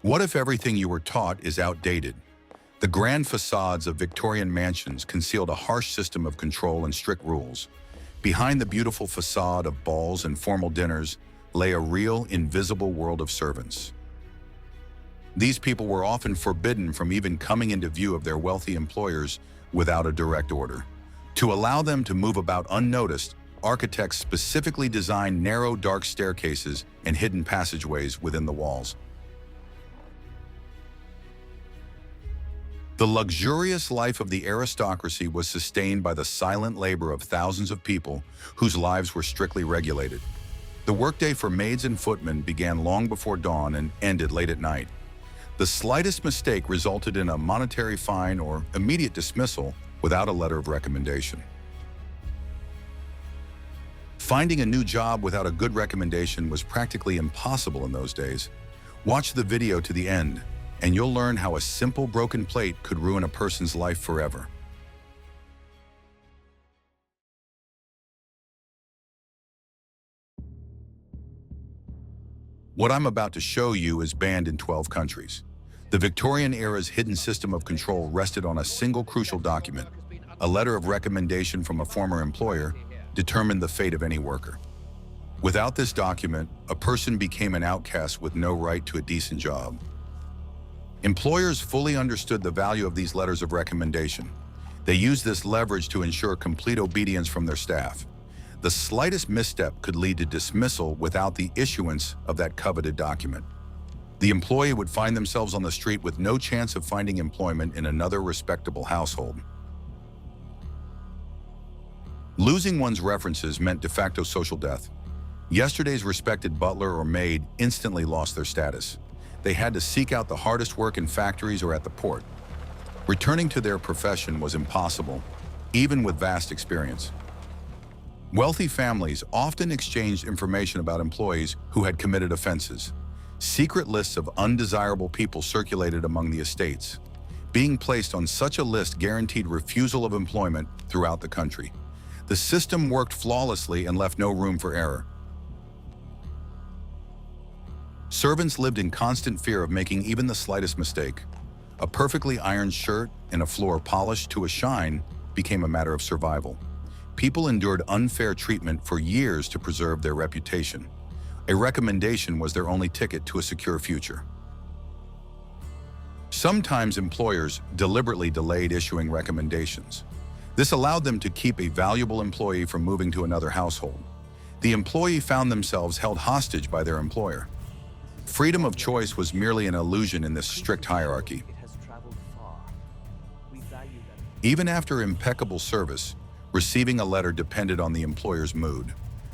What if everything you were taught is outdated? The grand facades of Victorian mansions concealed a harsh system of control and strict rules. Behind the beautiful facade of balls and formal dinners lay a real, invisible world of servants. These people were often forbidden from even coming into view of their wealthy employers without a direct order. To allow them to move about unnoticed, architects specifically designed narrow, dark staircases and hidden passageways within the walls. The luxurious life of the aristocracy was sustained by the silent labor of thousands of people whose lives were strictly regulated. The workday for maids and footmen began long before dawn and ended late at night. The slightest mistake resulted in a monetary fine or immediate dismissal without a letter of recommendation. Finding a new job without a good recommendation was practically impossible in those days. Watch the video to the end, and you'll learn how a simple broken plate could ruin a person's life forever. What I'm about to show you is banned in 12 countries. The Victorian era's hidden system of control rested on a single crucial document. A letter of recommendation from a former employer determined the fate of any worker. Without this document, a person became an outcast with no right to a decent job. Employers fully understood the value of these letters of recommendation. They used this leverage to ensure complete obedience from their staff. The slightest misstep could lead to dismissal without the issuance of that coveted document. The employee would find themselves on the street with no chance of finding employment in another respectable household. Losing one's references meant de facto social death. Yesterday's respected butler or maid instantly lost their status. They had to seek out the hardest work in factories or at the port. Returning to their profession was impossible, even with vast experience. Wealthy families often exchanged information about employees who had committed offenses. Secret lists of undesirable people circulated among the estates. Being placed on such a list guaranteed refusal of employment throughout the country. The system worked flawlessly and left no room for error. Servants lived in constant fear of making even the slightest mistake. A perfectly ironed shirt and a floor polished to a shine became a matter of survival. People endured unfair treatment for years to preserve their reputation. A recommendation was their only ticket to a secure future. Sometimes employers deliberately delayed issuing recommendations. This allowed them to keep a valuable employee from moving to another household. The employee found themselves held hostage by their employer. Freedom of choice was merely an illusion in this strict hierarchy. Even after impeccable service, receiving a letter depended on the employer's mood.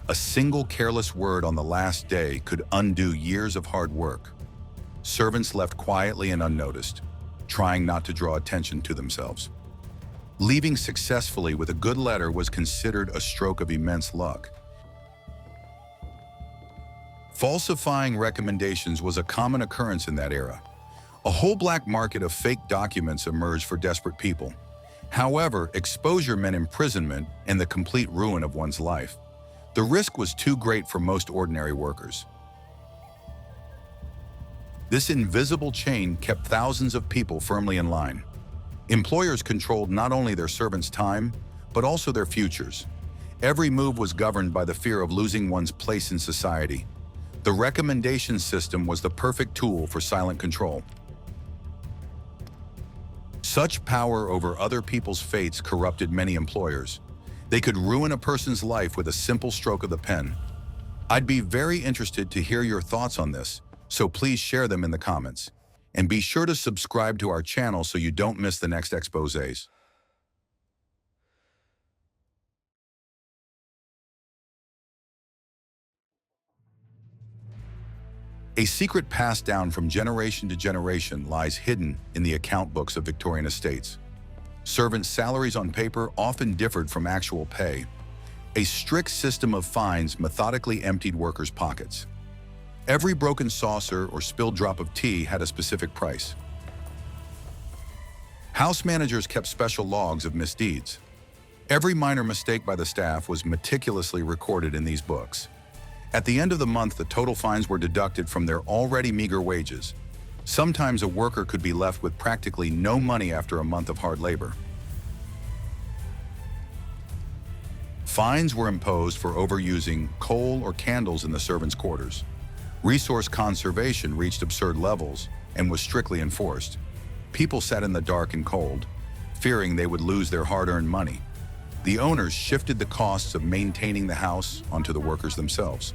A single careless word on the last day could undo years of hard work. Servants left quietly and unnoticed, trying not to draw attention to themselves. Leaving successfully with a good letter was considered a stroke of immense luck. Falsifying recommendations was a common occurrence in that era. A whole black market of fake documents emerged for desperate people. However, exposure meant imprisonment and the complete ruin of one's life. The risk was too great for most ordinary workers. This invisible chain kept thousands of people firmly in line. Employers controlled not only their servants' time, but also their futures. Every move was governed by the fear of losing one's place in society. The recommendation system was the perfect tool for silent control. Such power over other people's fates corrupted many employers. They could ruin a person's life with a simple stroke of the pen. I'd be very interested to hear your thoughts on this, so please share them in the comments. And be sure to subscribe to our channel so you don't miss the next exposés. A secret passed down from generation to generation lies hidden in the account books of Victorian estates. Servants' salaries on paper often differed from actual pay. A strict system of fines methodically emptied workers' pockets. Every broken saucer or spilled drop of tea had a specific price. House managers kept special logs of misdeeds. Every minor mistake by the staff was meticulously recorded in these books. At the end of the month, the total fines were deducted from their already meager wages. Sometimes a worker could be left with practically no money after a month of hard labor. Fines were imposed for overusing coal or candles in the servants' quarters. Resource conservation reached absurd levels and was strictly enforced. People sat in the dark and cold, fearing they would lose their hard-earned money. The owners shifted the costs of maintaining the house onto the workers themselves.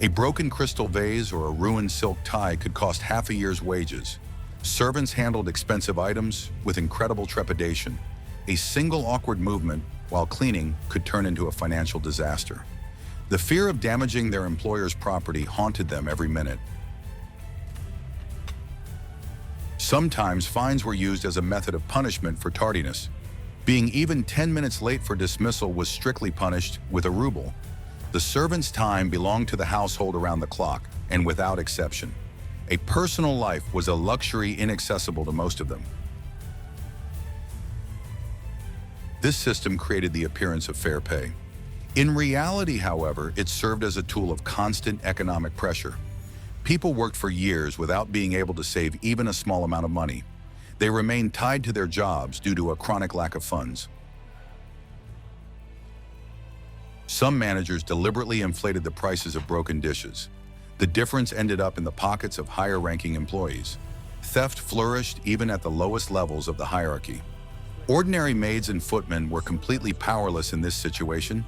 A broken crystal vase or a ruined silk tie could cost half a year's wages. Servants handled expensive items with incredible trepidation. A single awkward movement while cleaning could turn into a financial disaster. The fear of damaging their employer's property haunted them every minute. Sometimes fines were used as a method of punishment for tardiness. Being even 10 minutes late for dismissal was strictly punished with a ruble. The servant's time belonged to the household around the clock, and without exception. A personal life was a luxury inaccessible to most of them. This system created the appearance of fair pay. In reality, however, it served as a tool of constant economic pressure. People worked for years without being able to save even a small amount of money. They remained tied to their jobs due to a chronic lack of funds. Some managers deliberately inflated the prices of broken dishes. The difference ended up in the pockets of higher-ranking employees. Theft flourished even at the lowest levels of the hierarchy. Ordinary maids and footmen were completely powerless in this situation.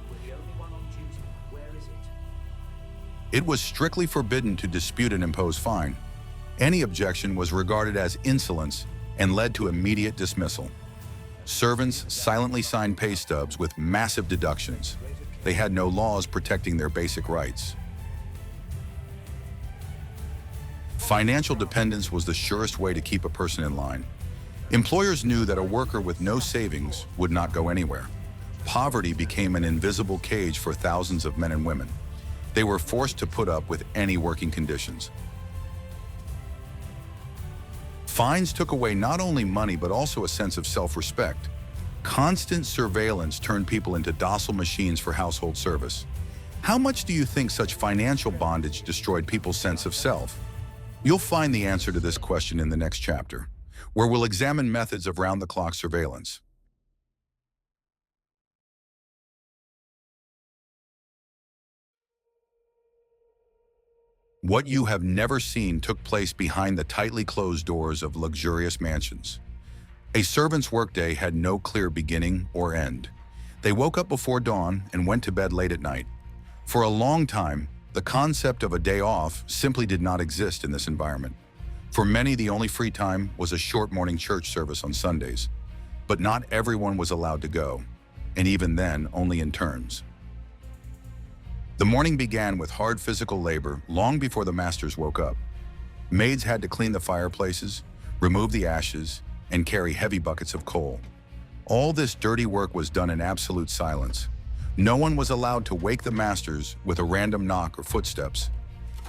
It was strictly forbidden to dispute and impose fine. Any objection was regarded as insolence and led to immediate dismissal. Servants silently signed pay stubs with massive deductions. They had no laws protecting their basic rights. Financial dependence was the surest way to keep a person in line. Employers knew that a worker with no savings would not go anywhere. Poverty became an invisible cage for thousands of men and women. They were forced to put up with any working conditions. Fines took away not only money but also a sense of self-respect. Constant surveillance turned people into docile machines for household service. How much do you think such financial bondage destroyed people's sense of self? You'll find the answer to this question in the next chapter, where we'll examine methods of round-the-clock surveillance. What you have never seen took place behind the tightly closed doors of luxurious mansions. A servant's workday had no clear beginning or end. They woke up before dawn and went to bed late at night. For a long time, the concept of a day off simply did not exist in this environment. For many, the only free time was a short morning church service on Sundays. But not everyone was allowed to go, and even then, only in turns. The morning began with hard physical labor long before the masters woke up. Maids had to clean the fireplaces, remove the ashes, and carry heavy buckets of coal. All this dirty work was done in absolute silence. No one was allowed to wake the masters with a random knock or footsteps.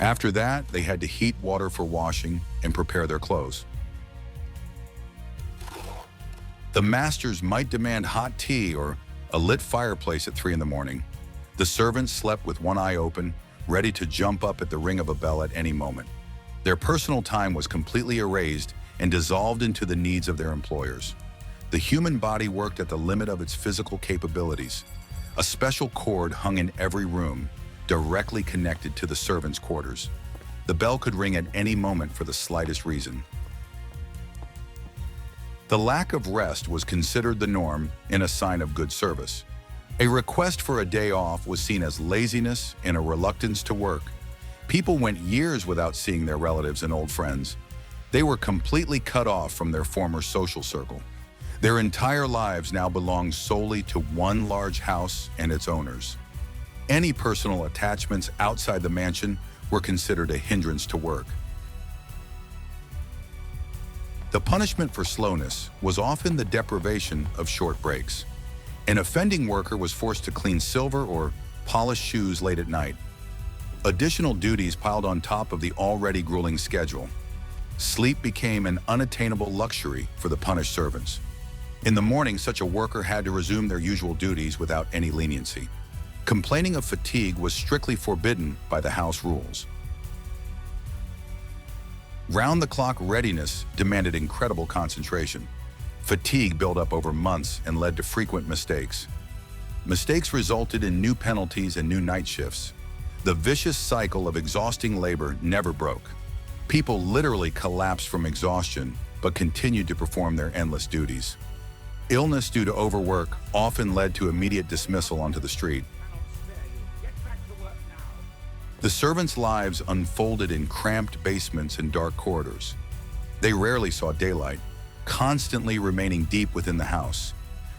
After that, they had to heat water for washing and prepare their clothes. The masters might demand hot tea or a lit fireplace at 3 in the morning. The servants slept with one eye open, ready to jump up at the ring of a bell at any moment. Their personal time was completely erased and dissolved into the needs of their employers. The human body worked at the limit of its physical capabilities. A special cord hung in every room, directly connected to the servants' quarters. The bell could ring at any moment for the slightest reason. The lack of rest was considered the norm and a sign of good service. A request for a day off was seen as laziness and a reluctance to work. People went years without seeing their relatives and old friends. They were completely cut off from their former social circle. Their entire lives now belonged solely to one large house and its owners. Any personal attachments outside the mansion were considered a hindrance to work. The punishment for slowness was often the deprivation of short breaks. An offending worker was forced to clean silver or polish shoes late at night. Additional duties piled on top of the already grueling schedule. Sleep became an unattainable luxury for the punished servants. In the morning, such a worker had to resume their usual duties without any leniency. Complaining of fatigue was strictly forbidden by the house rules. Round-the-clock readiness demanded incredible concentration. Fatigue built up over months and led to frequent mistakes. Mistakes resulted in new penalties and new night shifts. The vicious cycle of exhausting labor never broke. People literally collapsed from exhaustion, but continued to perform their endless duties. Illness due to overwork often led to immediate dismissal onto the street. The servants' lives unfolded in cramped basements and dark corridors. They rarely saw daylight, constantly remaining deep within the house.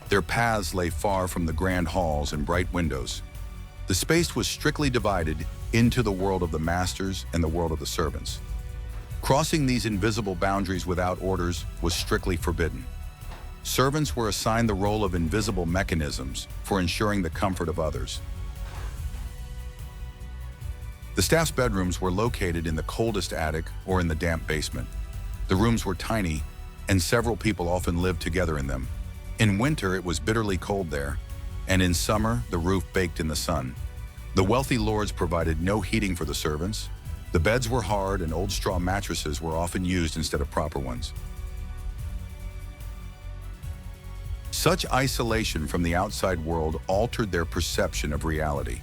Their paths lay far from the grand halls and bright windows. The space was strictly divided into the world of the masters and the world of the servants. Crossing these invisible boundaries without orders was strictly forbidden. Servants were assigned the role of invisible mechanisms for ensuring the comfort of others. The staff's bedrooms were located in the coldest attic or in the damp basement. The rooms were tiny, and several people often lived together in them. In winter, it was bitterly cold there, and in summer, the roof baked in the sun. The wealthy lords provided no heating for the servants. The beds were hard, and old straw mattresses were often used instead of proper ones. Such isolation from the outside world altered their perception of reality.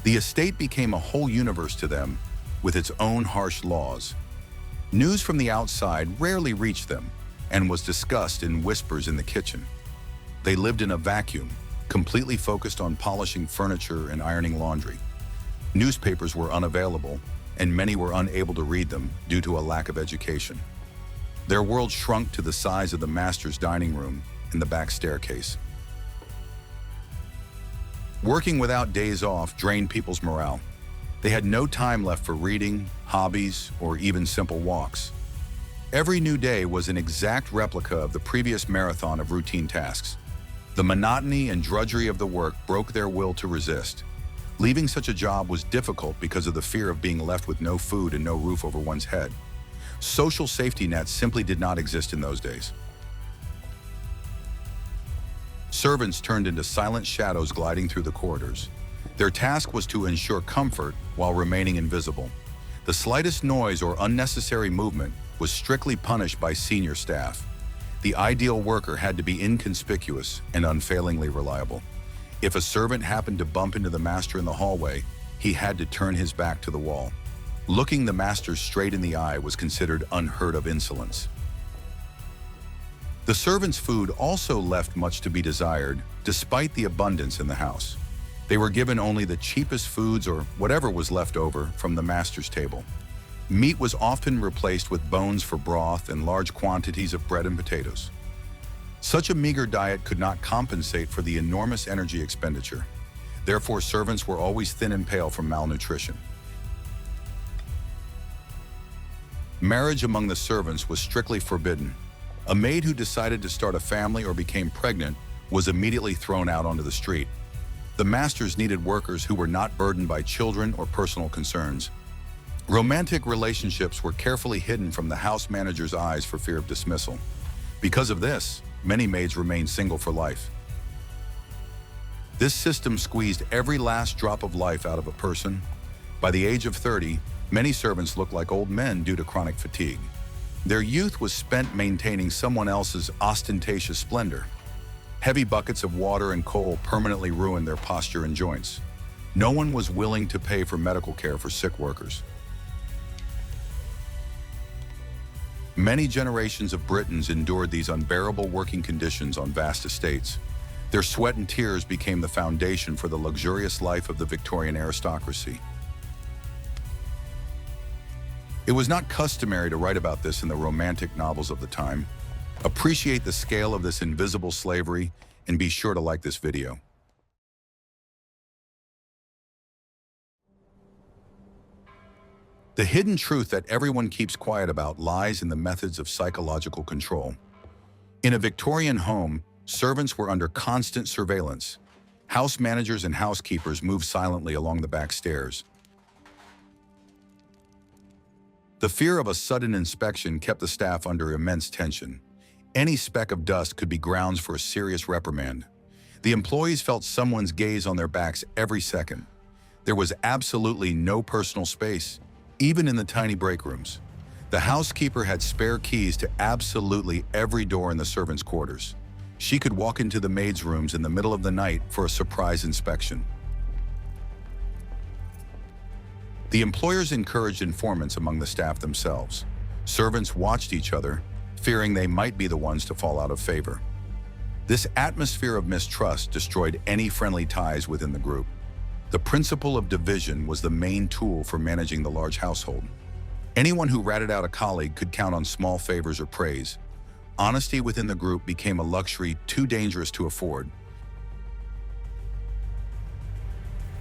The estate became a whole universe to them, with its own harsh laws. News from the outside rarely reached them, and was discussed in whispers in the kitchen. They lived in a vacuum, completely focused on polishing furniture and ironing laundry. Newspapers were unavailable, and many were unable to read them due to a lack of education. Their world shrunk to the size of the master's dining room and the back staircase. Working without days off drained people's morale. They had no time left for reading, hobbies, or even simple walks. Every new day was an exact replica of the previous marathon of routine tasks. The monotony and drudgery of the work broke their will to resist. Leaving such a job was difficult because of the fear of being left with no food and no roof over one's head. Social safety nets simply did not exist in those days. Servants turned into silent shadows gliding through the corridors. Their task was to ensure comfort while remaining invisible. The slightest noise or unnecessary movement was strictly punished by senior staff. The ideal worker had to be inconspicuous and unfailingly reliable. If a servant happened to bump into the master in the hallway, he had to turn his back to the wall. Looking the master straight in the eye was considered unheard of insolence. The servants' food also left much to be desired, despite the abundance in the house. They were given only the cheapest foods or whatever was left over from the master's table. Meat was often replaced with bones for broth and large quantities of bread and potatoes. Such a meager diet could not compensate for the enormous energy expenditure. Therefore, servants were always thin and pale from malnutrition. Marriage among the servants was strictly forbidden. A maid who decided to start a family or became pregnant was immediately thrown out onto the street. The masters needed workers who were not burdened by children or personal concerns. Romantic relationships were carefully hidden from the house manager's eyes for fear of dismissal. Because of this, many maids remained single for life. This system squeezed every last drop of life out of a person. By the age of 30, many servants looked like old men due to chronic fatigue. Their youth was spent maintaining someone else's ostentatious splendor. Heavy buckets of water and coal permanently ruined their posture and joints. No one was willing to pay for medical care for sick workers. Many generations of Britons endured these unbearable working conditions on vast estates. Their sweat and tears became the foundation for the luxurious life of the Victorian aristocracy. It was not customary to write about this in the romantic novels of the time. Appreciate the scale of this invisible slavery and be sure to like this video. The hidden truth that everyone keeps quiet about lies in the methods of psychological control. In a Victorian home, servants were under constant surveillance. House managers and housekeepers moved silently along the back stairs. The fear of a sudden inspection kept the staff under immense tension. Any speck of dust could be grounds for a serious reprimand. The employees felt someone's gaze on their backs every second. There was absolutely no personal space, even in the tiny break rooms. The The housekeeper had spare keys to absolutely every door in the servants' quarters. She could walk into the maids' rooms in the middle of the night for a surprise inspection. The employers encouraged informants among the staff themselves. Servants watched each other, fearing they might be the ones to fall out of favor. This atmosphere of mistrust destroyed any friendly ties within the group. The principle of division was the main tool for managing the large household. Anyone who ratted out a colleague could count on small favors or praise. Honesty within the group became a luxury too dangerous to afford.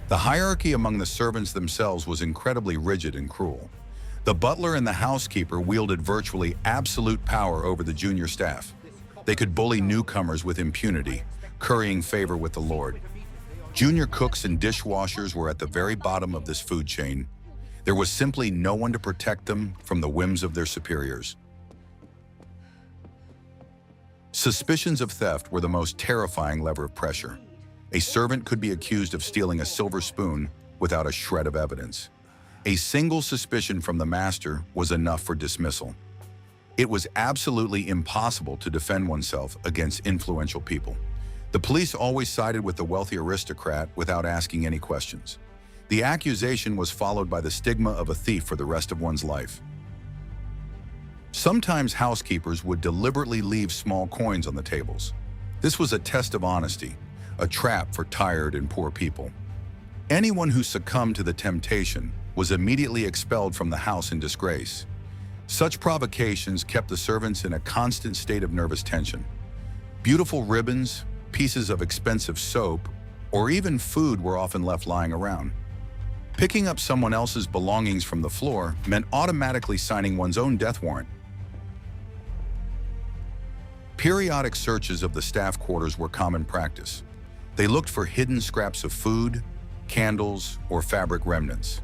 The hierarchy among the servants themselves was incredibly rigid and cruel. The butler and the housekeeper wielded virtually absolute power over the junior staff. They could bully newcomers with impunity, currying favor with the Lord. Junior cooks and dishwashers were at the very bottom of this food chain. There was simply no one to protect them from the whims of their superiors. Suspicions of theft were the most terrifying lever of pressure. A servant could be accused of stealing a silver spoon without a shred of evidence. A single suspicion from the master was enough for dismissal. It was absolutely impossible to defend oneself against influential people. The police always sided with the wealthy aristocrat without asking any questions. The accusation was followed by the stigma of a thief for the rest of one's life. Sometimes housekeepers would deliberately leave small coins on the tables. This was a test of honesty, a trap for tired and poor people. Anyone who succumbed to the temptation was immediately expelled from the house in disgrace. Such provocations kept the servants in a constant state of nervous tension. Beautiful ribbons, pieces of expensive soap, or even food were often left lying around. Picking up someone else's belongings from the floor meant automatically signing one's own death warrant. Periodic searches of the staff quarters were common practice. They looked for hidden scraps of food, candles, or fabric remnants.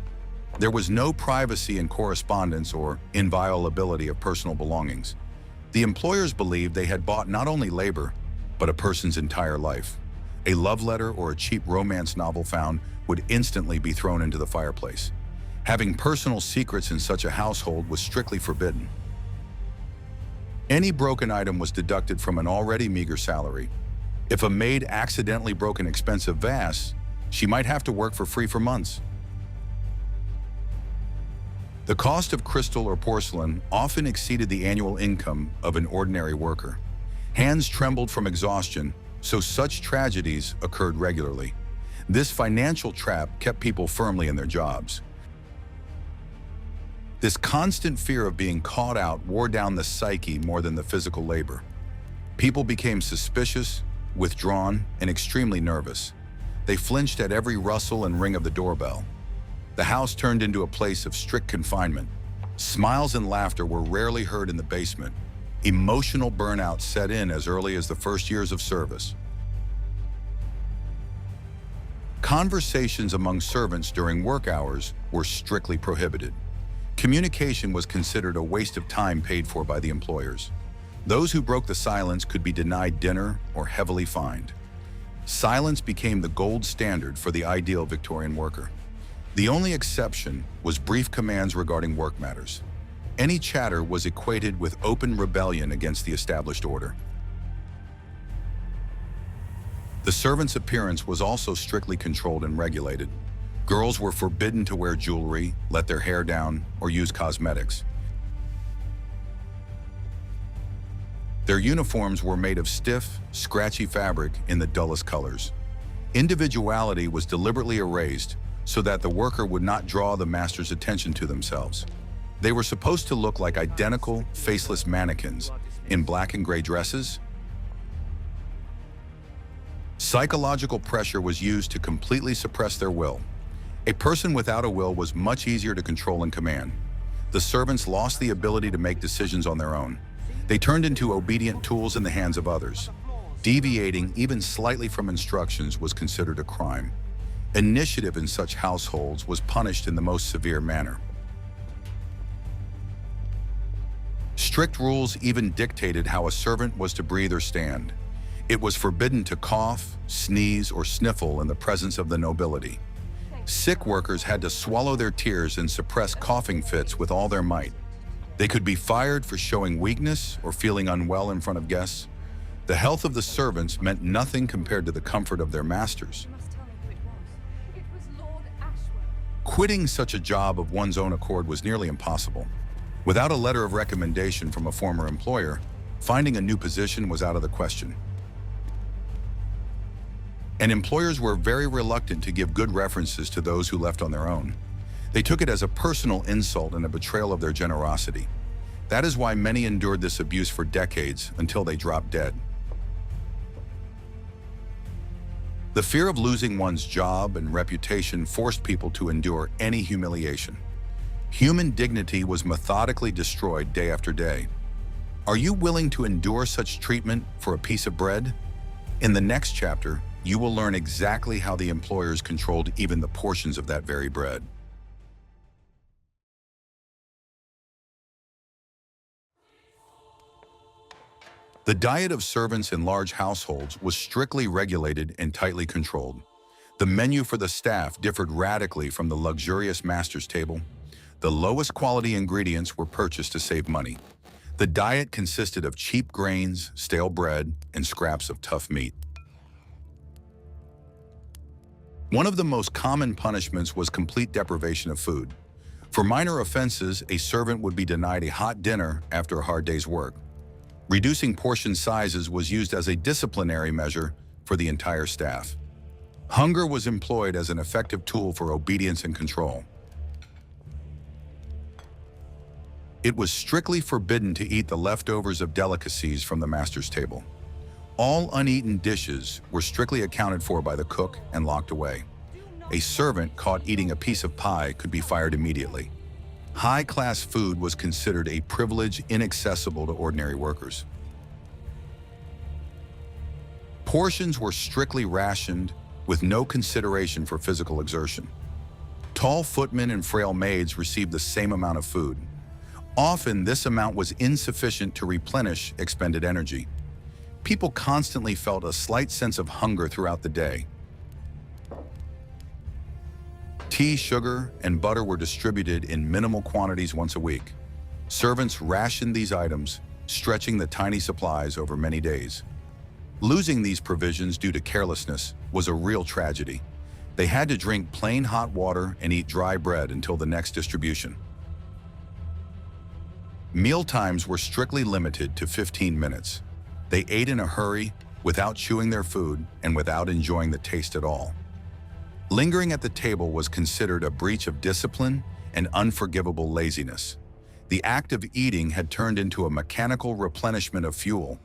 There was no privacy in correspondence or inviolability of personal belongings. The employers believed they had bought not only labor, but a person's entire life. A love letter or a cheap romance novel found would instantly be thrown into the fireplace. Having personal secrets in such a household was strictly forbidden. Any broken item was deducted from an already meager salary. If a maid accidentally broke an expensive vase, she might have to work for free for months. The cost of crystal or porcelain often exceeded the annual income of an ordinary worker. Hands trembled from exhaustion, so such tragedies occurred regularly. This financial trap kept people firmly in their jobs. This constant fear of being caught out wore down the psyche more than the physical labor. People became suspicious, withdrawn, and extremely nervous. They flinched at every rustle and ring of the doorbell. The house turned into a place of strict confinement. Smiles and laughter were rarely heard in the basement. Emotional burnout set in as early as the first years of service. Conversations among servants during work hours were strictly prohibited. Communication was considered a waste of time paid for by the employers. Those who broke the silence could be denied dinner or heavily fined. Silence became the gold standard for the ideal Victorian worker. The only exception was brief commands regarding work matters. Any chatter was equated with open rebellion against the established order. The servant's appearance was also strictly controlled and regulated. Girls were forbidden to wear jewelry, let their hair down, or use cosmetics. Their uniforms were made of stiff, scratchy fabric in the dullest colors. Individuality was deliberately erased so that the worker would not draw the master's attention to themselves. They were supposed to look like identical, faceless mannequins in black and gray dresses. Psychological pressure was used to completely suppress their will. A person without a will was much easier to control and command. The servants lost the ability to make decisions on their own. They turned into obedient tools in the hands of others. Deviating even slightly from instructions was considered a crime. Initiative in such households was punished in the most severe manner. Strict rules even dictated how a servant was to breathe or stand. It was forbidden to cough, sneeze, or sniffle in the presence of the nobility. Sick workers had to swallow their tears and suppress coughing fits with all their might. They could be fired for showing weakness or feeling unwell in front of guests. The health of the servants meant nothing compared to the comfort of their masters. You must tell me who it was. It was Lord Ashworth. Quitting such a job of one's own accord was nearly impossible. Without a letter of recommendation from a former employer, finding a new position was out of the question. And employers were very reluctant to give good references to those who left on their own. They took it as a personal insult and a betrayal of their generosity. That is why many endured this abuse for decades until they dropped dead. The fear of losing one's job and reputation forced people to endure any humiliation. Human dignity was methodically destroyed day after day. Are you willing to endure such treatment for a piece of bread? In the next chapter, you will learn exactly how the employers controlled even the portions of that very bread. The diet of servants in large households was strictly regulated and tightly controlled. The menu for the staff differed radically from the luxurious master's table. The lowest quality ingredients were purchased to save money. The diet consisted of cheap grains, stale bread, and scraps of tough meat. One of the most common punishments was complete deprivation of food. For minor offenses, a servant would be denied a hot dinner after a hard day's work. Reducing portion sizes was used as a disciplinary measure for the entire staff. Hunger was employed as an effective tool for obedience and control. It was strictly forbidden to eat the leftovers of delicacies from the master's table. All uneaten dishes were strictly accounted for by the cook and locked away. A servant caught eating a piece of pie could be fired immediately. High-class food was considered a privilege inaccessible to ordinary workers. Portions were strictly rationed with no consideration for physical exertion. Tall footmen and frail maids received the same amount of food. Often, this amount was insufficient to replenish expended energy. People constantly felt a slight sense of hunger throughout the day. Tea, sugar, and butter were distributed in minimal quantities once a week. Servants rationed these items, stretching the tiny supplies over many days. Losing these provisions due to carelessness was a real tragedy. They had to drink plain hot water and eat dry bread until the next distribution. Meal times were strictly limited to 15 minutes. They ate in a hurry, without chewing their food, and without enjoying the taste at all. Lingering at the table was considered a breach of discipline and unforgivable laziness. The act of eating had turned into a mechanical replenishment of fuel.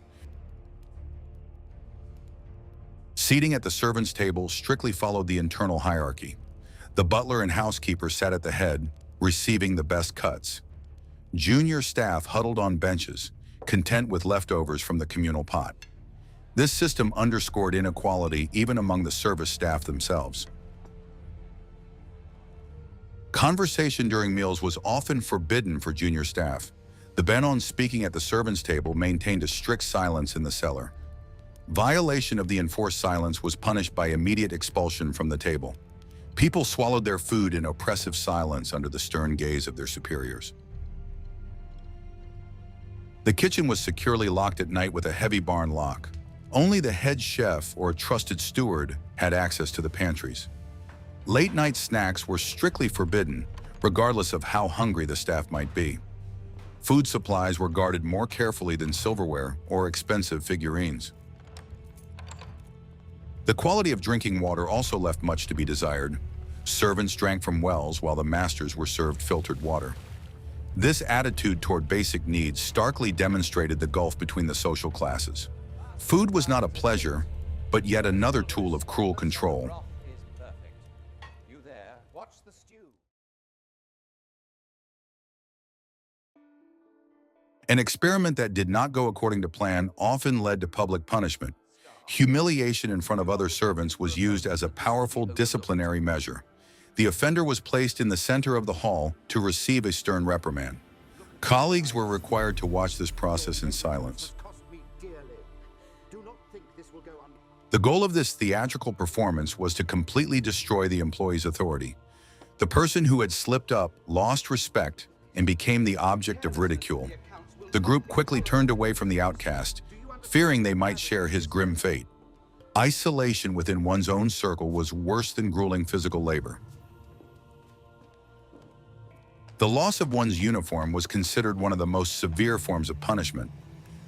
Seating at the servants' table strictly followed the internal hierarchy. The butler and housekeeper sat at the head, receiving the best cuts. Junior staff huddled on benches, content with leftovers from the communal pot. This system underscored inequality even among the service staff themselves. Conversation during meals was often forbidden for junior staff. The ben-on speaking at the servants' table maintained a strict silence in the cellar. Violation of the enforced silence was punished by immediate expulsion from the table. People swallowed their food in oppressive silence under the stern gaze of their superiors. The kitchen was securely locked at night with a heavy barn lock. Only the head chef or a trusted steward had access to the pantries. Late-night snacks were strictly forbidden, regardless of how hungry the staff might be. Food supplies were guarded more carefully than silverware or expensive figurines. The quality of drinking water also left much to be desired. Servants drank from wells while the masters were served filtered water. This attitude toward basic needs starkly demonstrated the gulf between the social classes. Food was not a pleasure, but yet another tool of cruel control. An experiment that did not go according to plan often led to public punishment. Humiliation in front of other servants was used as a powerful disciplinary measure. The offender was placed in the center of the hall to receive a stern reprimand. Colleagues were required to watch this process in silence. The goal of this theatrical performance was to completely destroy the employee's authority. The person who had slipped up lost respect and became the object of ridicule. The group quickly turned away from the outcast, fearing they might share his grim fate. Isolation within one's own circle was worse than grueling physical labor. The loss of one's uniform was considered one of the most severe forms of punishment.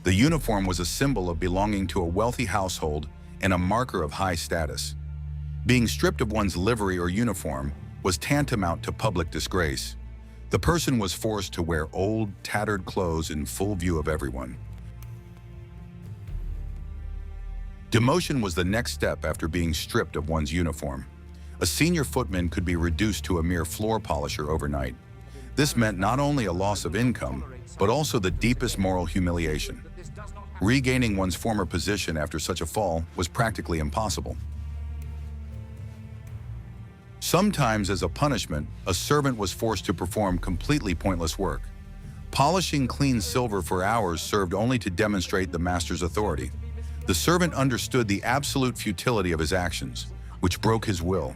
The uniform was a symbol of belonging to a wealthy household and a marker of high status. Being stripped of one's livery or uniform was tantamount to public disgrace. The person was forced to wear old, tattered clothes in full view of everyone. Demotion was the next step after being stripped of one's uniform. A senior footman could be reduced to a mere floor polisher overnight. This meant not only a loss of income, but also the deepest moral humiliation. Regaining one's former position after such a fall was practically impossible. Sometimes, as a punishment, a servant was forced to perform completely pointless work. Polishing clean silver for hours served only to demonstrate the master's authority. The servant understood the absolute futility of his actions, which broke his will.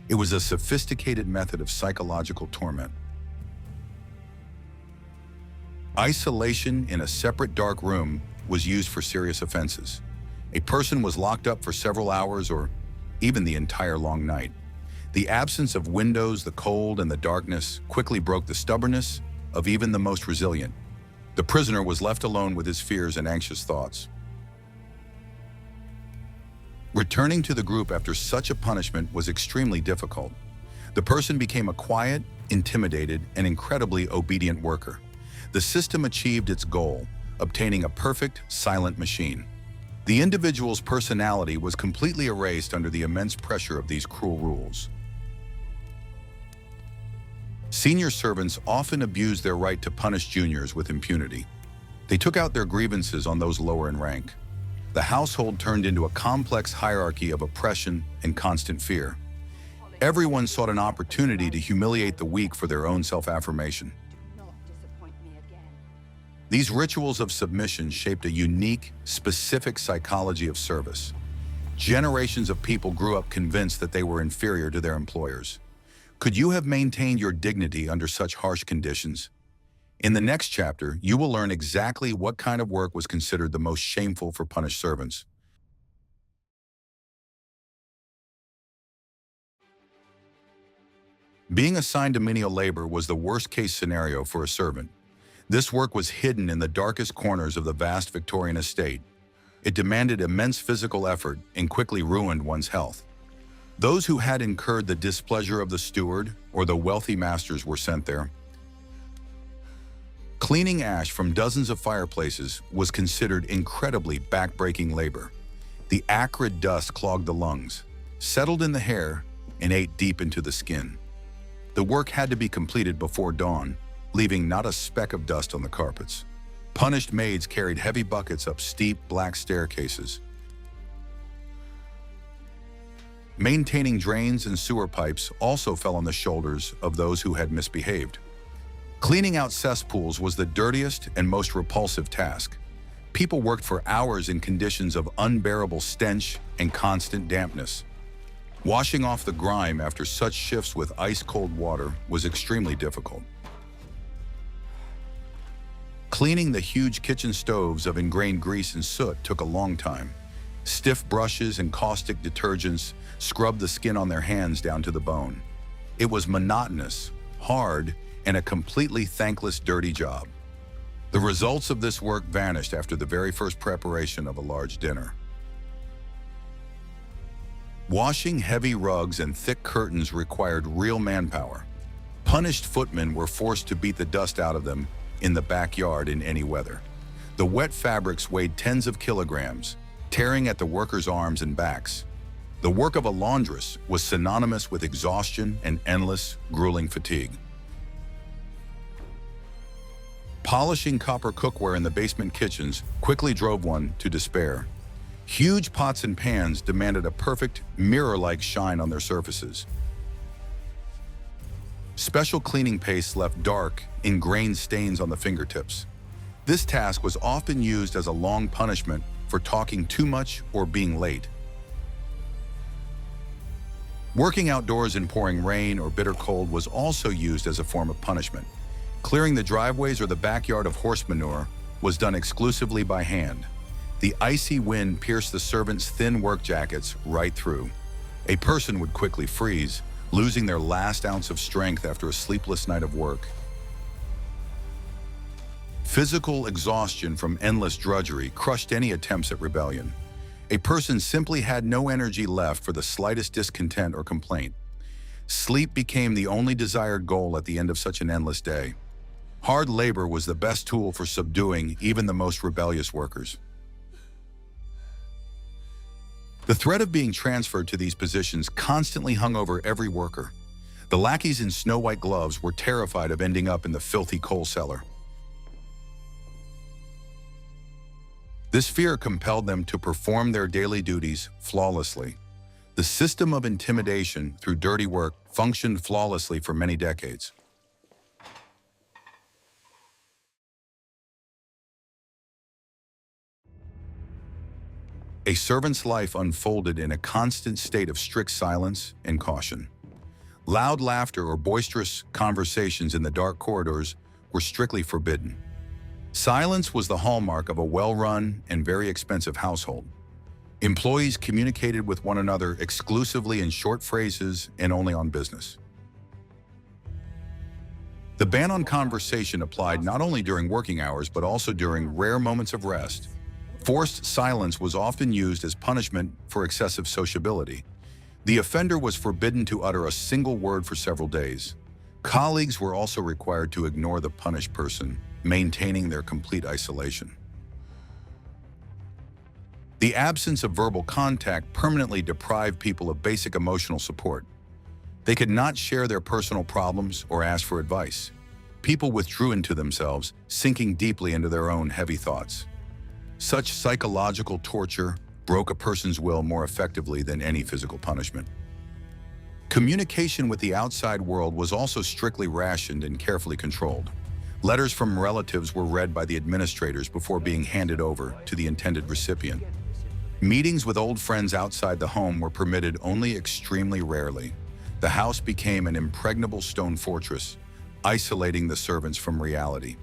It was a sophisticated method of psychological torment. Isolation in a separate dark room was used for serious offenses. A person was locked up for several hours or even the entire long night. The absence of windows, the cold, and the darkness quickly broke the stubbornness of even the most resilient. The prisoner was left alone with his fears and anxious thoughts. Returning to the group after such a punishment was extremely difficult. The person became a quiet, intimidated, and incredibly obedient worker. The system achieved its goal, obtaining a perfect, silent machine. The individual's personality was completely erased under the immense pressure of these cruel rules. Senior servants often abused their right to punish juniors with impunity. They took out their grievances on those lower in rank. The household turned into a complex hierarchy of oppression and constant fear. Everyone sought an opportunity to humiliate the weak for their own self-affirmation. These rituals of submission shaped a unique, specific psychology of service. Generations of people grew up convinced that they were inferior to their employers. Could you have maintained your dignity under such harsh conditions? In the next chapter, you will learn exactly what kind of work was considered the most shameful for punished servants. Being assigned to menial labor was the worst-case scenario for a servant. This work was hidden in the darkest corners of the vast Victorian estate. It demanded immense physical effort and quickly ruined one's health. Those who had incurred the displeasure of the steward or the wealthy masters were sent there. Cleaning ash from dozens of fireplaces was considered incredibly back-breaking labor. The acrid dust clogged the lungs, settled in the hair, and ate deep into the skin. The work had to be completed before dawn, leaving not a speck of dust on the carpets. Punished maids carried heavy buckets up steep, black staircases. Maintaining drains and sewer pipes also fell on the shoulders of those who had misbehaved. Cleaning out cesspools was the dirtiest and most repulsive task. People worked for hours in conditions of unbearable stench and constant dampness. Washing off the grime after such shifts with ice-cold water was extremely difficult. Cleaning the huge kitchen stoves of ingrained grease and soot took a long time. Stiff brushes and caustic detergents scrubbed the skin on their hands down to the bone. It was monotonous, hard, and a completely thankless, dirty job. The results of this work vanished after the very first preparation of a large dinner. Washing heavy rugs and thick curtains required real manpower. Punished footmen were forced to beat the dust out of them in the backyard in any weather. The wet fabrics weighed tens of kilograms, tearing at the workers' arms and backs. The work of a laundress was synonymous with exhaustion and endless, grueling fatigue. Polishing copper cookware in the basement kitchens quickly drove one to despair. Huge pots and pans demanded a perfect, mirror-like shine on their surfaces. Special cleaning pastes left dark, ingrained stains on the fingertips. This task was often used as a long punishment for talking too much or being late. Working outdoors in pouring rain or bitter cold was also used as a form of punishment. Clearing the driveways or the backyard of horse manure was done exclusively by hand. The icy wind pierced the servants' thin work jackets right through. A person would quickly freeze, losing their last ounce of strength after a sleepless night of work. Physical exhaustion from endless drudgery crushed any attempts at rebellion. A person simply had no energy left for the slightest discontent or complaint. Sleep became the only desired goal at the end of such an endless day. Hard labor was the best tool for subduing even the most rebellious workers. The threat of being transferred to these positions constantly hung over every worker. The lackeys in snow-white gloves were terrified of ending up in the filthy coal cellar. This fear compelled them to perform their daily duties flawlessly. The system of intimidation through dirty work functioned flawlessly for many decades. A servant's life unfolded in a constant state of strict silence and caution. Loud laughter or boisterous conversations in the dark corridors were strictly forbidden. Silence was the hallmark of a well-run and very expensive household. Employees communicated with one another exclusively in short phrases and only on business. The ban on conversation applied not only during working hours but also during rare moments of rest. Forced silence was often used as punishment for excessive sociability. The offender was forbidden to utter a single word for several days. Colleagues were also required to ignore the punished person, maintaining their complete isolation. The absence of verbal contact permanently deprived people of basic emotional support. They could not share their personal problems or ask for advice. People withdrew into themselves, sinking deeply into their own heavy thoughts. Such psychological torture broke a person's will more effectively than any physical punishment. Communication with the outside world was also strictly rationed and carefully controlled. Letters from relatives were read by the administrators before being handed over to the intended recipient. Meetings with old friends outside the home were permitted only extremely rarely. The house became an impregnable stone fortress, isolating the servants from reality.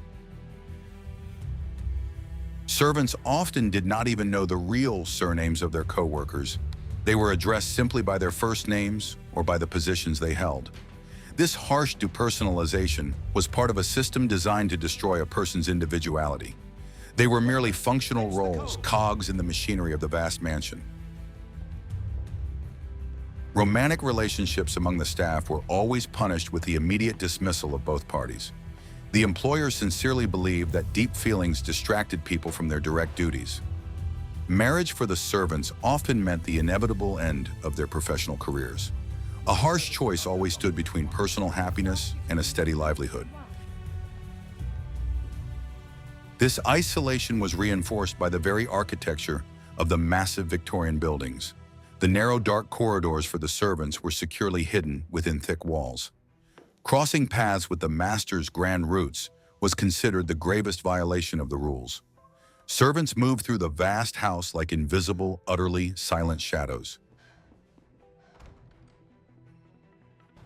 Servants often did not even know the real surnames of their co-workers. They were addressed simply by their first names or by the positions they held. This harsh depersonalization was part of a system designed to destroy a person's individuality. They were merely functional roles, cogs in the machinery of the vast mansion. Romantic relationships among the staff were always punished with the immediate dismissal of both parties. The employer sincerely believed that deep feelings distracted people from their direct duties. Marriage for the servants often meant the inevitable end of their professional careers. A harsh choice always stood between personal happiness and a steady livelihood. This isolation was reinforced by the very architecture of the massive Victorian buildings. The narrow, dark corridors for the servants were securely hidden within thick walls. Crossing paths with the master's grand routes was considered the gravest violation of the rules. Servants moved through the vast house like invisible, utterly silent shadows.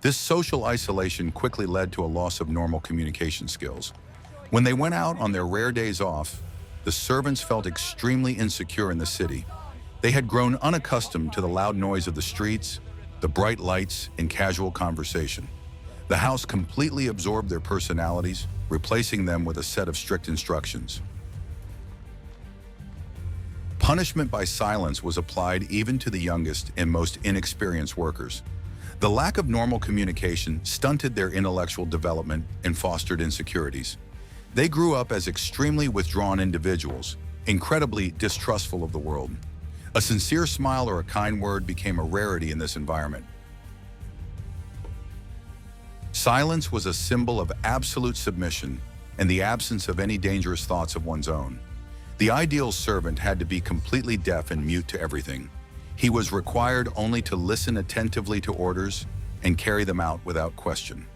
This social isolation quickly led to a loss of normal communication skills. When they went out on their rare days off, the servants felt extremely insecure in the city. They had grown unaccustomed to the loud noise of the streets, the bright lights, and casual conversation. The house completely absorbed their personalities, replacing them with a set of strict instructions. Punishment by silence was applied even to the youngest and most inexperienced workers. The lack of normal communication stunted their intellectual development and fostered insecurities. They grew up as extremely withdrawn individuals, incredibly distrustful of the world. A sincere smile or a kind word became a rarity in this environment. Silence was a symbol of absolute submission and the absence of any dangerous thoughts of one's own. The ideal servant had to be completely deaf and mute to everything. He was required only to listen attentively to orders and carry them out without question.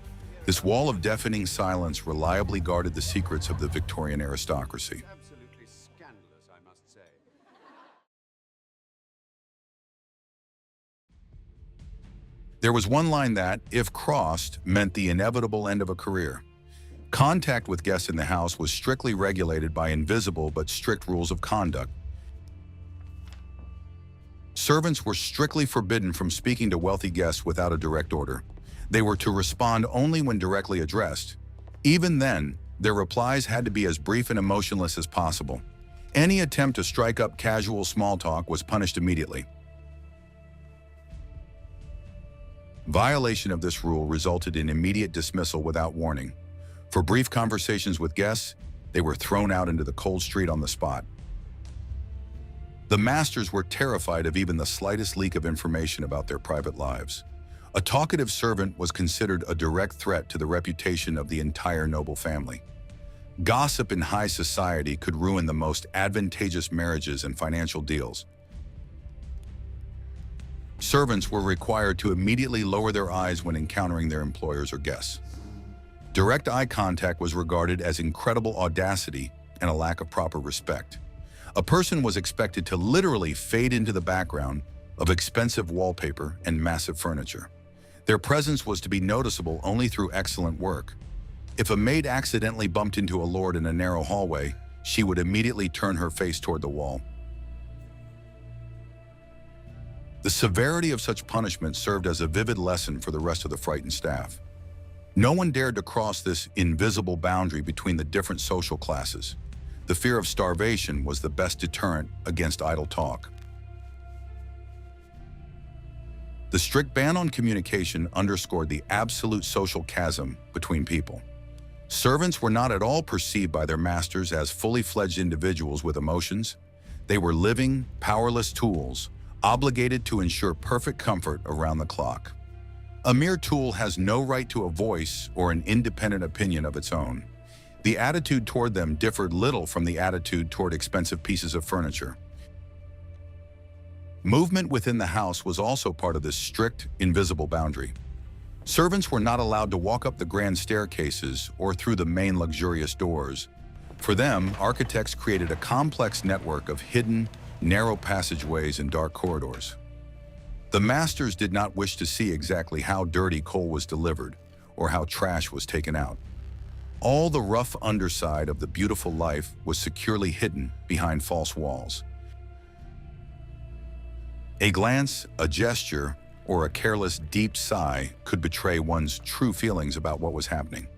This wall of deafening silence reliably guarded the secrets of the Victorian aristocracy. Absolutely scandalous, I must say. There was one line that, if crossed, meant the inevitable end of a career. Contact with guests in the house was strictly regulated by invisible but strict rules of conduct. Servants were strictly forbidden from speaking to wealthy guests without a direct order. They were to respond only when directly addressed. Even then, their replies had to be as brief and emotionless as possible. Any attempt to strike up casual small talk was punished immediately. Violation of this rule resulted in immediate dismissal without warning. For brief conversations with guests, they were thrown out into the cold street on the spot. The masters were terrified of even the slightest leak of information about their private lives. A talkative servant was considered a direct threat to the reputation of the entire noble family. Gossip in high society could ruin the most advantageous marriages and financial deals. Servants were required to immediately lower their eyes when encountering their employers or guests. Direct eye contact was regarded as incredible audacity and a lack of proper respect. A person was expected to literally fade into the background of expensive wallpaper and massive furniture. Their presence was to be noticeable only through excellent work. If a maid accidentally bumped into a lord in a narrow hallway, she would immediately turn her face toward the wall. The severity of such punishment served as a vivid lesson for the rest of the frightened staff. No one dared to cross this invisible boundary between the different social classes. The fear of starvation was the best deterrent against idle talk. The strict ban on communication underscored the absolute social chasm between people. Servants were not at all perceived by their masters as fully fledged individuals with emotions. They were living, powerless tools, obligated to ensure perfect comfort around the clock. A mere tool has no right to a voice or an independent opinion of its own. The attitude toward them differed little from the attitude toward expensive pieces of furniture. Movement within the house was also part of this strict, invisible boundary. Servants were not allowed to walk up the grand staircases or through the main luxurious doors. For them, architects created a complex network of hidden, narrow passageways and dark corridors. The masters did not wish to see exactly how dirty coal was delivered or how trash was taken out. All the rough underside of the beautiful life was securely hidden behind false walls. A glance, a gesture, or a careless, deep sigh could betray one's true feelings about what was happening.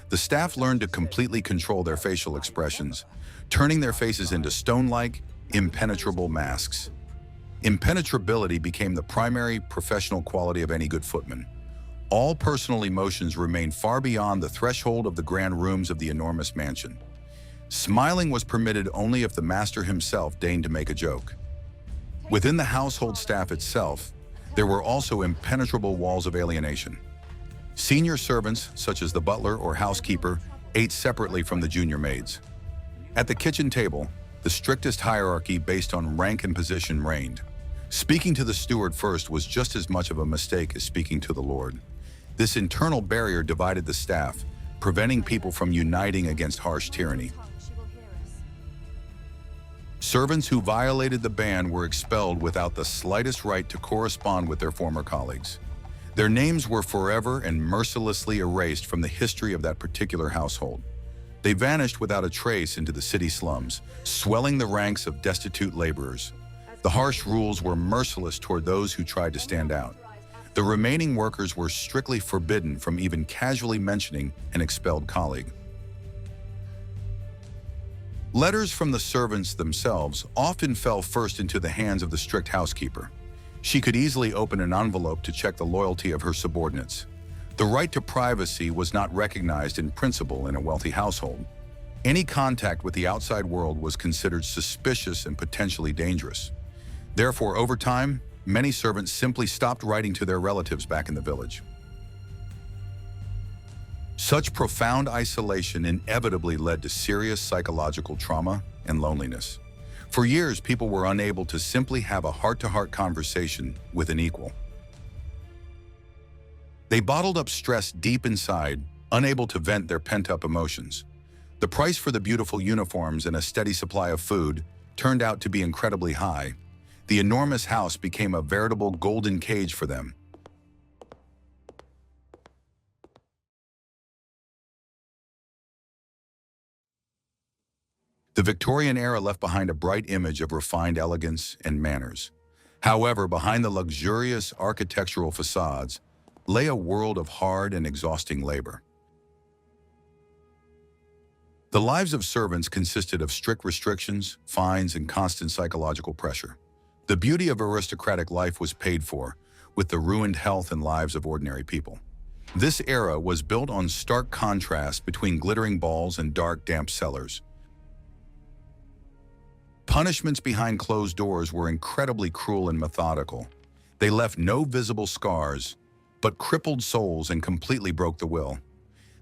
The staff learned to completely control their facial expressions, turning their faces into stone-like, impenetrable masks. Impenetrability became the primary professional quality of any good footman. All personal emotions remained far beyond the threshold of the grand rooms of the enormous mansion. Smiling was permitted only if the master himself deigned to make a joke. Within the household staff itself, there were also impenetrable walls of alienation. Senior servants, such as the butler or housekeeper, ate separately from the junior maids. At the kitchen table, the strictest hierarchy based on rank and position reigned. Speaking to the steward first was just as much of a mistake as speaking to the lord. This internal barrier divided the staff, preventing people from uniting against harsh tyranny. Servants who violated the ban were expelled without the slightest right to correspond with their former colleagues. Their names were forever and mercilessly erased from the history of that particular household. They vanished without a trace into the city slums, swelling the ranks of destitute laborers. The harsh rules were merciless toward those who tried to stand out. The remaining workers were strictly forbidden from even casually mentioning an expelled colleague. Letters from the servants themselves often fell first into the hands of the strict housekeeper. She could easily open an envelope to check the loyalty of her subordinates. The right to privacy was not recognized in principle in a wealthy household. Any contact with the outside world was considered suspicious and potentially dangerous. Therefore, over time, many servants simply stopped writing to their relatives back in the village. Such profound isolation inevitably led to serious psychological trauma and loneliness. For years, people were unable to simply have a heart-to-heart conversation with an equal. They bottled up stress deep inside, unable to vent their pent-up emotions. The price for the beautiful uniforms and a steady supply of food turned out to be incredibly high. The enormous house became a veritable golden cage for them, The Victorian era left behind a bright image of refined elegance and manners. However, behind the luxurious architectural facades lay a world of hard and exhausting labor. The lives of servants consisted of strict restrictions, fines, and constant psychological pressure. The beauty of aristocratic life was paid for, with the ruined health and lives of ordinary people. This era was built on stark contrast between glittering balls and dark, damp cellars. Punishments behind closed doors were incredibly cruel and methodical. They left no visible scars, but crippled souls and completely broke the will.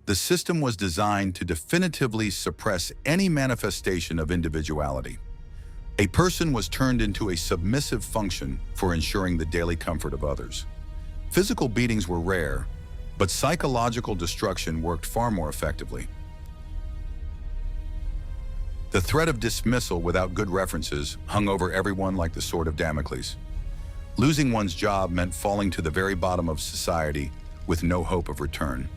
The system was designed to definitively suppress any manifestation of individuality. A person was turned into a submissive function for ensuring the daily comfort of others. Physical beatings were rare, but psychological destruction worked far more effectively. The threat of dismissal without good references hung over everyone like the sword of Damocles. Losing one's job meant falling to the very bottom of society with no hope of return.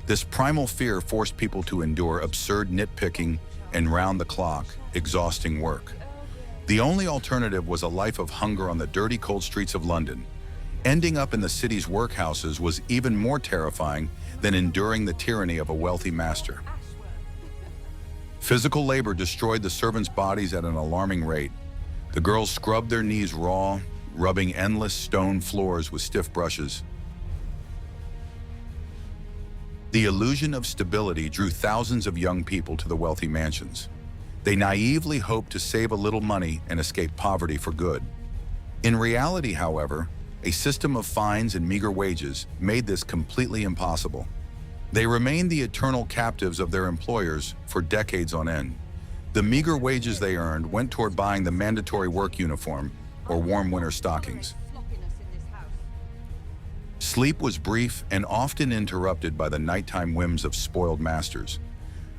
This primal fear forced people to endure absurd nitpicking and round-the-clock, exhausting work. The only alternative was a life of hunger on the dirty, cold streets of London. Ending up in the city's workhouses was even more terrifying than enduring the tyranny of a wealthy master. Physical labor destroyed the servants' bodies at an alarming rate. The girls scrubbed their knees raw, rubbing endless stone floors with stiff brushes. The illusion of stability drew thousands of young people to the wealthy mansions. They naively hoped to save a little money and escape poverty for good. In reality, however, a system of fines and meager wages made this completely impossible. They remained the eternal captives of their employers for decades on end. The meager wages they earned went toward buying the mandatory work uniform or warm winter stockings. Sleep was brief and often interrupted by the nighttime whims of spoiled masters.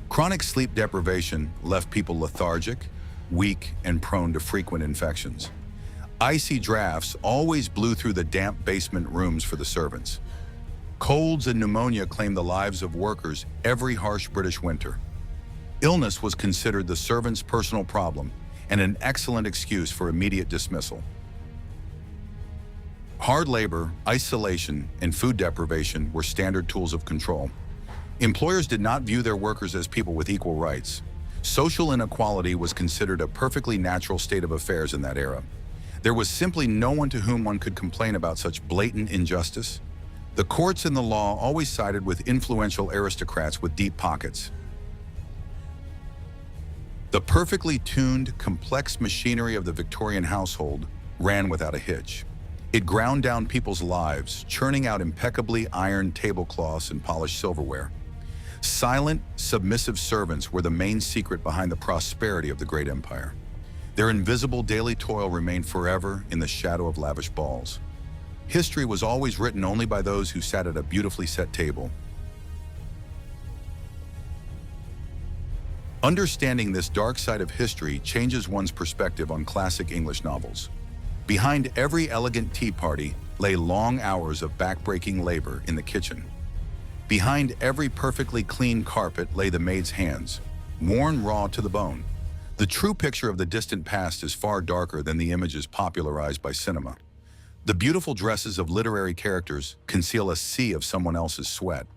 Chronic sleep deprivation left people lethargic, weak, and prone to frequent infections. Icy drafts always blew through the damp basement rooms for the servants. Colds and pneumonia claimed the lives of workers every harsh British winter. Illness was considered the servant's personal problem and an excellent excuse for immediate dismissal. Hard labor, isolation, and food deprivation were standard tools of control. Employers did not view their workers as people with equal rights. Social inequality was considered a perfectly natural state of affairs in that era. There was simply no one to whom one could complain about such blatant injustice. The courts and the law always sided with influential aristocrats with deep pockets. The perfectly tuned, complex machinery of the Victorian household ran without a hitch. It ground down people's lives, churning out impeccably ironed tablecloths and polished silverware. Silent, submissive servants were the main secret behind the prosperity of the great empire. Their invisible daily toil remained forever in the shadow of lavish balls. History was always written only by those who sat at a beautifully set table. Understanding this dark side of history changes one's perspective on classic English novels. Behind every elegant tea party lay long hours of back-breaking labor in the kitchen. Behind every perfectly clean carpet lay the maid's hands, worn raw to the bone. The true picture of the distant past is far darker than the images popularized by cinema. The beautiful dresses of literary characters conceal a sea of someone else's sweat.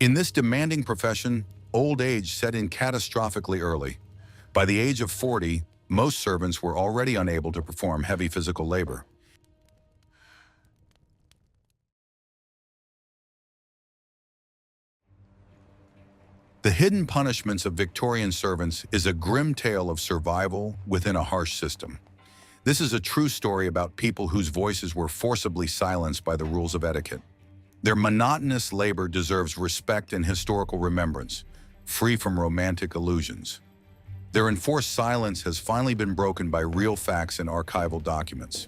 In this demanding profession, old age set in catastrophically early. By the age of 40, most servants were already unable to perform heavy physical labor. The hidden punishments of Victorian servants is a grim tale of survival within a harsh system. This is a true story about people whose voices were forcibly silenced by the rules of etiquette. Their monotonous labor deserves respect and historical remembrance, free from romantic illusions. Their enforced silence has finally been broken by real facts and archival documents.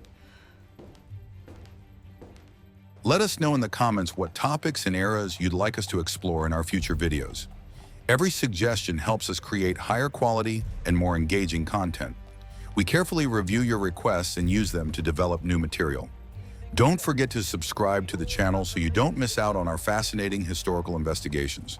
Let us know in the comments what topics and eras you'd like us to explore in our future videos. Every suggestion helps us create higher quality and more engaging content. We carefully review your requests and use them to develop new material. Don't forget to subscribe to the channel so you don't miss out on our fascinating historical investigations.